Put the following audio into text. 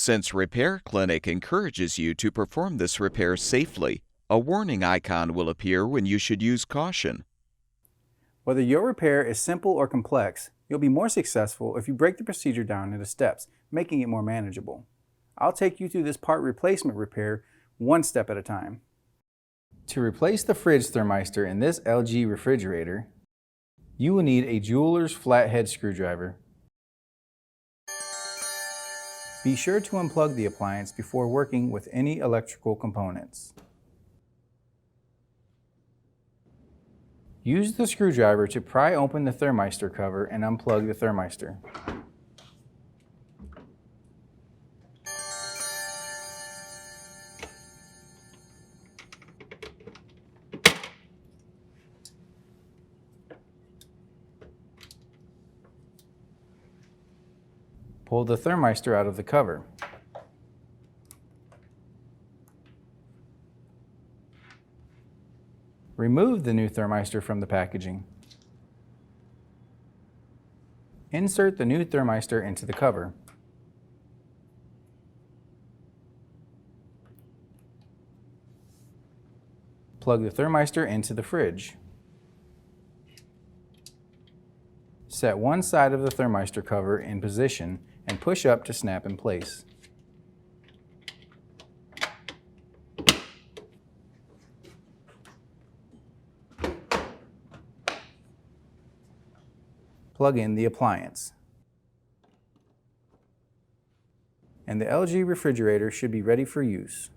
Since Repair Clinic encourages you to perform this repair safely, a warning icon will appear when you should use caution. Whether your repair is simple or complex, you'll be more successful if you break the procedure down into steps, making it more manageable. I'll take you through this part replacement repair one step at a time. To replace the fridge thermistor in this LG refrigerator, you will need a jeweler's flathead screwdriver. Be sure to unplug the appliance before working with any electrical components. Use the screwdriver to pry open the thermistor cover and unplug the thermistor. Pull the thermistor out of the cover. Remove the new thermistor from the packaging. Insert the new thermistor into the cover. Plug the thermistor into the fridge. Set one side of the thermistor cover in position and push up to snap in place. Plug in the appliance. And the LG refrigerator should be ready for use.